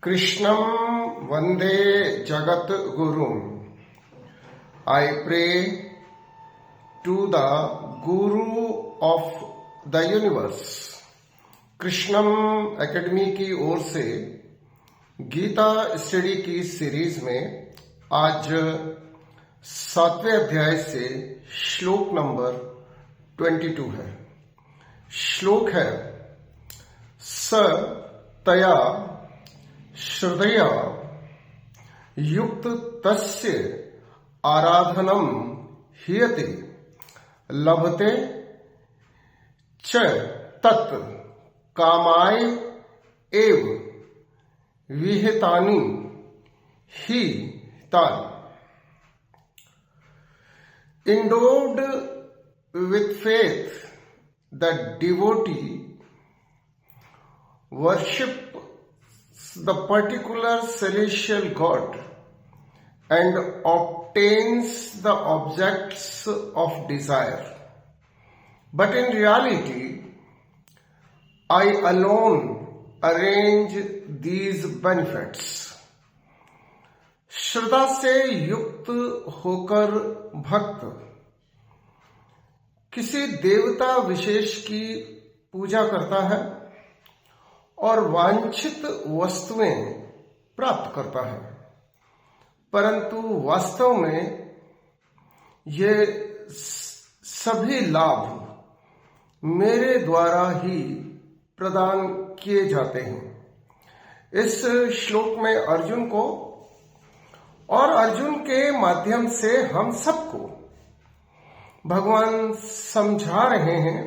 Krishnam Vande Jagat Gurum. I pray to the Guru of the Universe. Krishnam academy की ओर से Gita study की series में आज 7वें अध्याय से श्लोक नंबर 22 है। श्लोक है स तया श्रद्धया युक्त तस्य आराधनम हीयते लभते च तत् कामाय एव विहितानि ही तानि। Endowed with faith, the devotee worships the particular celestial god and obtains the objects of desire. But in reality, I alone arrange these benefits. श्रद्धा से युक्त होकर भक्त किसी देवता विशेष की पूजा करता है और वांछित वस्तुएं प्राप्त करता है, परंतु वास्तव में ये सभी लाभ मेरे द्वारा ही प्रदान किए जाते हैं। इस श्लोक में अर्जुन को और अर्जुन के माध्यम से हम सबको भगवान समझा रहे हैं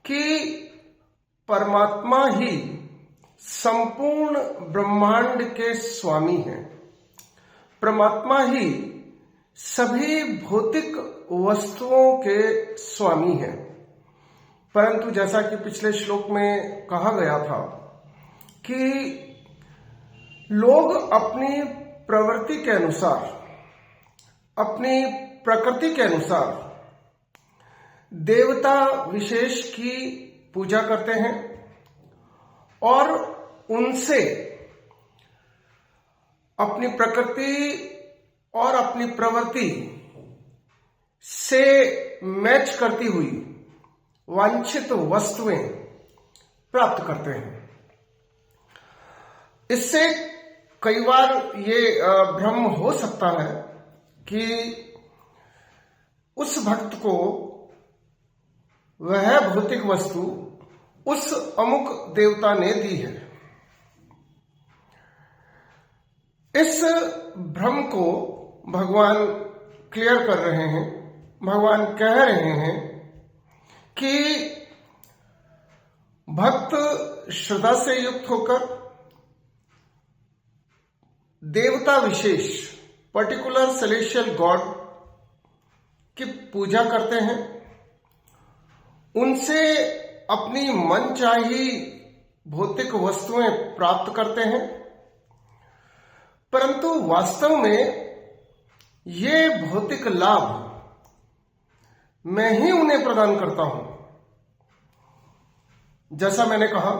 कि परमात्मा ही संपूर्ण ब्रह्मांड के स्वामी हैं। परमात्मा ही सभी भौतिक वस्तुओं के स्वामी हैं। परंतु जैसा कि पिछले श्लोक में कहा गया था कि लोग अपनी प्रवृत्ति के अनुसार, अपनी प्रकृति के अनुसार देवता विशेष की पूजा करते हैं और उनसे अपनी प्रकृति और अपनी प्रवृत्ति से मैच करती हुई वांछित वस्तुएं प्राप्त करते हैं। इससे कई बार ये भ्रम हो सकता है कि उस भक्त को वह भौतिक वस्तु उस अमुक देवता ने दी है। इस भ्रम को भगवान क्लियर कर रहे हैं। भगवान कह रहे हैं कि भक्त श्रद्धा से युक्त होकर देवता विशेष पर्टिकुलर सेलेशियल गॉड की पूजा करते हैं, उनसे अपनी मनचाही भौतिक वस्तुएं प्राप्त करते हैं, परंतु वास्तव में ये भौतिक लाभ मैं ही उन्हें प्रदान करता हूं। जैसा मैंने कहा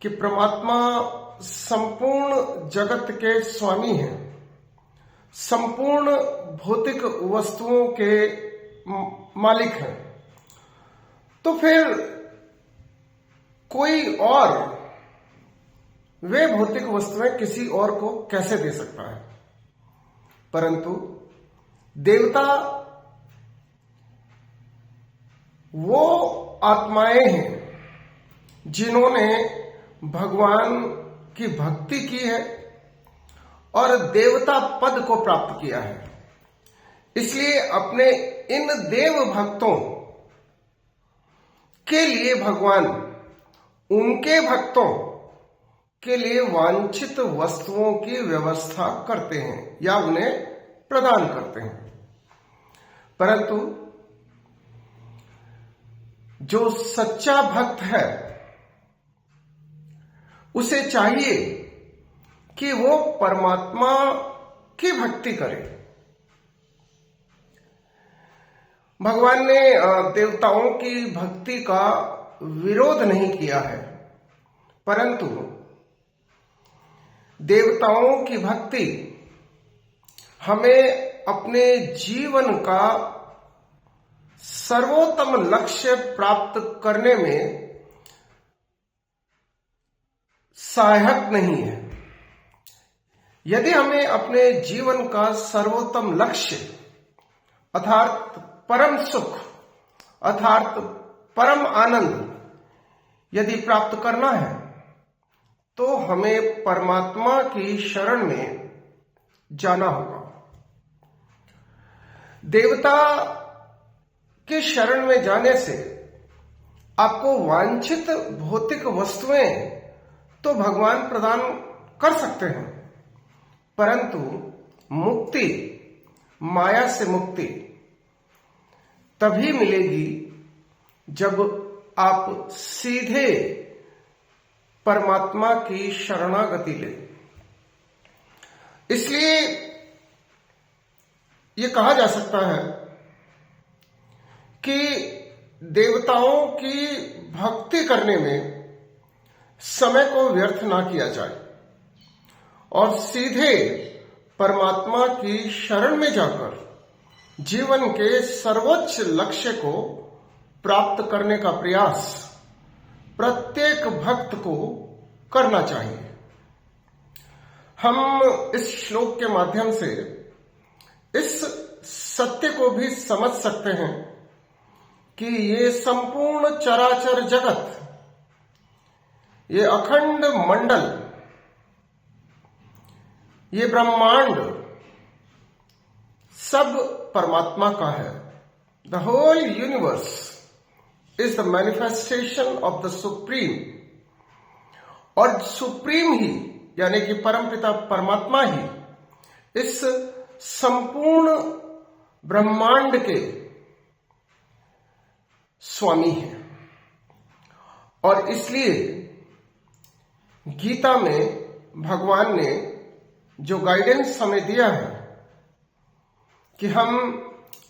कि परमात्मा संपूर्ण जगत के स्वामी हैं, संपूर्ण भौतिक वस्तुओं के मालिक हैं, तो फिर कोई और वे भौतिक वस्तुएं किसी और को कैसे दे सकता है? परंतु देवता वो आत्माएं हैं जिन्होंने भगवान की भक्ति की है और देवता पद को प्राप्त किया है। इसलिए अपने इन देव भक्तों के लिए भगवान उनके भक्तों के लिए वांछित वस्तुओं की व्यवस्था करते हैं या उन्हें प्रदान करते हैं। परंतु जो सच्चा भक्त है उसे चाहिए कि वो परमात्मा की भक्ति करे। भगवान ने देवताओं की भक्ति का विरोध नहीं किया है, परंतु देवताओं की भक्ति हमें अपने जीवन का सर्वोत्तम लक्ष्य प्राप्त करने में सहायक नहीं है। यदि हमें अपने जीवन का सर्वोत्तम लक्ष्य अर्थात परम सुख अर्थात परम आनंद यदि प्राप्त करना है तो हमें परमात्मा की शरण में जाना होगा। देवता के शरण में जाने से आपको वांछित भौतिक वस्तुएं तो भगवान प्रदान कर सकते हैं, परंतु मुक्ति, माया से मुक्ति तभी मिलेगी जब आप सीधे परमात्मा की शरणागति लें। इसलिए ये कहा जा सकता है कि देवताओं की भक्ति करने में समय को व्यर्थ ना किया जाए और सीधे परमात्मा की शरण में जाकर जीवन के सर्वोच्च लक्ष्य को प्राप्त करने का प्रयास प्रत्येक भक्त को करना चाहिए। हम इस श्लोक के माध्यम से इस सत्य को भी समझ सकते हैं कि ये संपूर्ण चराचर जगत, ये अखंड मंडल, ये ब्रह्मांड सब परमात्मा का है। The whole universe is the manifestation of the supreme. और सुप्रीम ही यानी कि परमपिता परमात्मा ही इस संपूर्ण ब्रह्मांड के स्वामी हैं। और इसलिए गीता में भगवान ने जो गाइडेंस हमें दिया है कि हम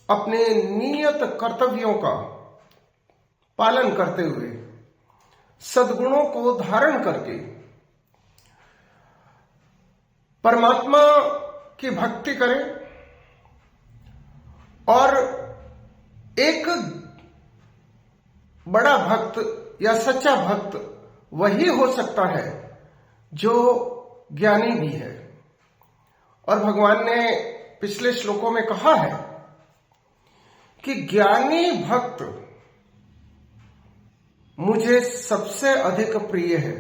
अपने नियत कर्तव्यों का पालन करते हुए सद्गुणों को धारण करके परमात्मा की भक्ति करें। और एक बड़ा भक्त या सच्चा भक्त वही हो सकता है जो ज्ञानी भी है। और भगवान ने पिछले श्लोकों में कहा है कि ज्ञानी भक्त मुझे सबसे अधिक प्रिय है।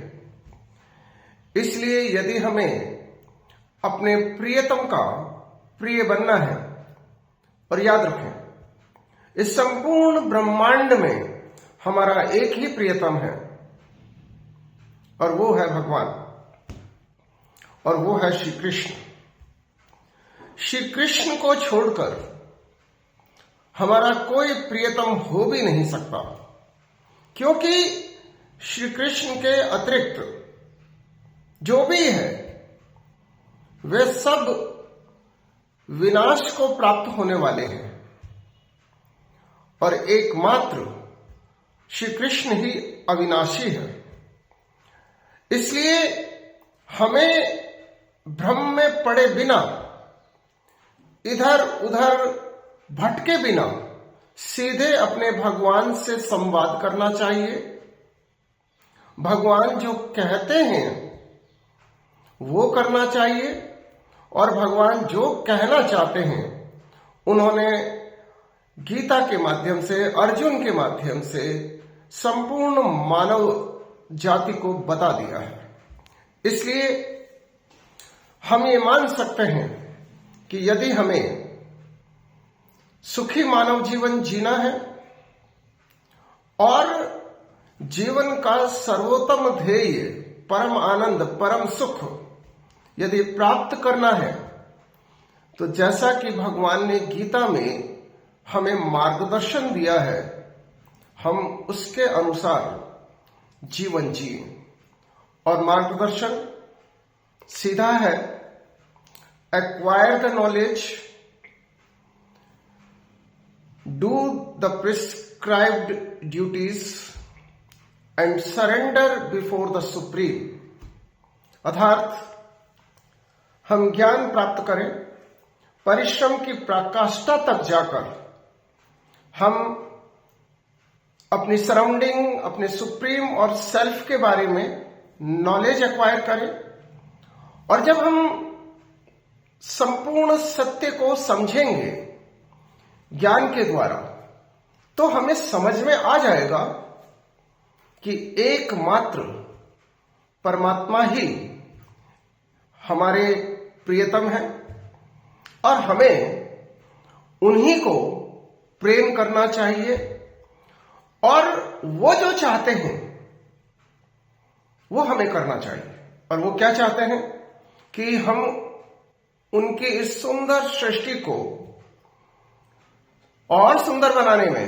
इसलिए यदि हमें अपने प्रियतम का प्रिय बनना है, और याद रखें इस संपूर्ण ब्रह्मांड में हमारा एक ही प्रियतम है और वो है भगवान, और वो है श्री कृष्ण। श्री कृष्ण को छोड़कर हमारा कोई प्रियतम हो भी नहीं सकता, क्योंकि श्री कृष्ण के अतिरिक्त जो भी है वे सब विनाश को प्राप्त होने वाले हैं और एकमात्र श्री कृष्ण ही अविनाशी है। इसलिए हमें भ्रम में पड़े बिना, इधर उधर भटके बिना सीधे अपने भगवान से संवाद करना चाहिए। भगवान जो कहते हैं वो करना चाहिए, और भगवान जो कहना चाहते हैं उन्होंने गीता के माध्यम से, अर्जुन के माध्यम से संपूर्ण मानव जाति को बता दिया है। इसलिए हम ये मान सकते हैं कि यदि हमें सुखी मानव जीवन जीना है और जीवन का सर्वोत्तम ध्येय परम आनंद, परम सुख यदि प्राप्त करना है, तो जैसा कि भगवान ने गीता में हमें मार्गदर्शन दिया है, हम उसके अनुसार जीवन जिए। और मार्गदर्शन सीधा है, acquire the knowledge, do the prescribed duties and surrender before the supreme. अर्थात हम ज्ञान प्राप्त करें, परिश्रम की पराकाष्ठा तक जाकर हम अपनी सराउंडिंग, अपने सुप्रीम और सेल्फ के बारे में नॉलेज एक्वायर करें। और जब हम संपूर्ण सत्य को समझेंगे ज्ञान के द्वारा, तो हमें समझ में आ जाएगा कि एकमात्र परमात्मा ही हमारे प्रियतम है और हमें उन्हीं को प्रेम करना चाहिए। और वो जो चाहते हैं वो हमें करना चाहिए। और वो क्या चाहते हैं कि हम उनकी इस सुंदर सृष्टि को और सुंदर बनाने में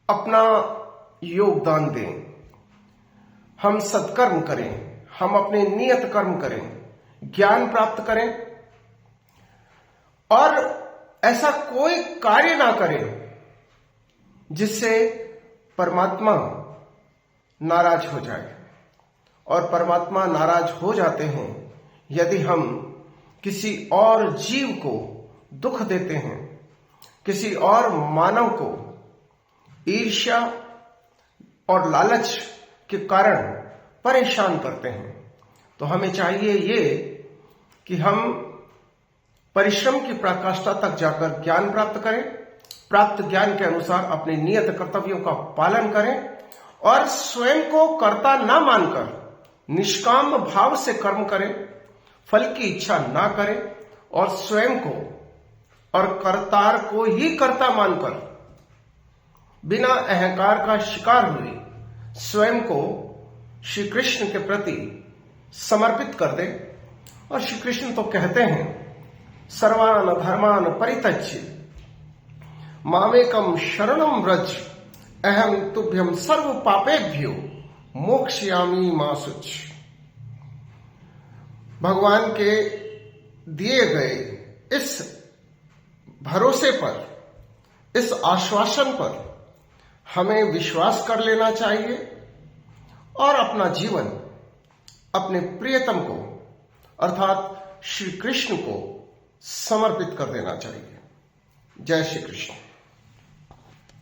अपना योगदान दें। हम सत्कर्म करें, हम अपने नियत कर्म करें, ज्ञान प्राप्त करें और ऐसा कोई कार्य ना करें जिससे परमात्मा नाराज हो जाए। और परमात्मा नाराज हो जाते हैं यदि हम किसी और जीव को दुख देते हैं, किसी और मानव को ईर्ष्या और लालच के कारण परेशान करते हैं। तो हमें चाहिए ये कि हम परिश्रम की पराकाष्ठा तक जाकर ज्ञान प्राप्त करें, प्राप्त ज्ञान के अनुसार अपने नियत कर्तव्यों का पालन करें और स्वयं को कर्ता न मानकर निष्काम भाव से कर्म करें, फल की इच्छा ना करें और स्वयं को और कर्तार को ही कर्ता मानकर बिना अहंकार का शिकार हुए स्वयं को श्री कृष्ण के प्रति समर्पित कर दे। और श्री कृष्ण तो कहते हैं, सर्वान धर्मान परित्यज्य मामेकम शरणम व्रज अहम तुभ्यम सर्व पापेभ्यो मोक्षयामि मा शुच। भगवान के दिए गए इस भरोसे पर, इस आश्वासन पर हमें विश्वास कर लेना चाहिए और अपना जीवन अपने प्रियतम को अर्थात श्री कृष्ण को समर्पित कर देना चाहिए। जय श्री कृष्ण।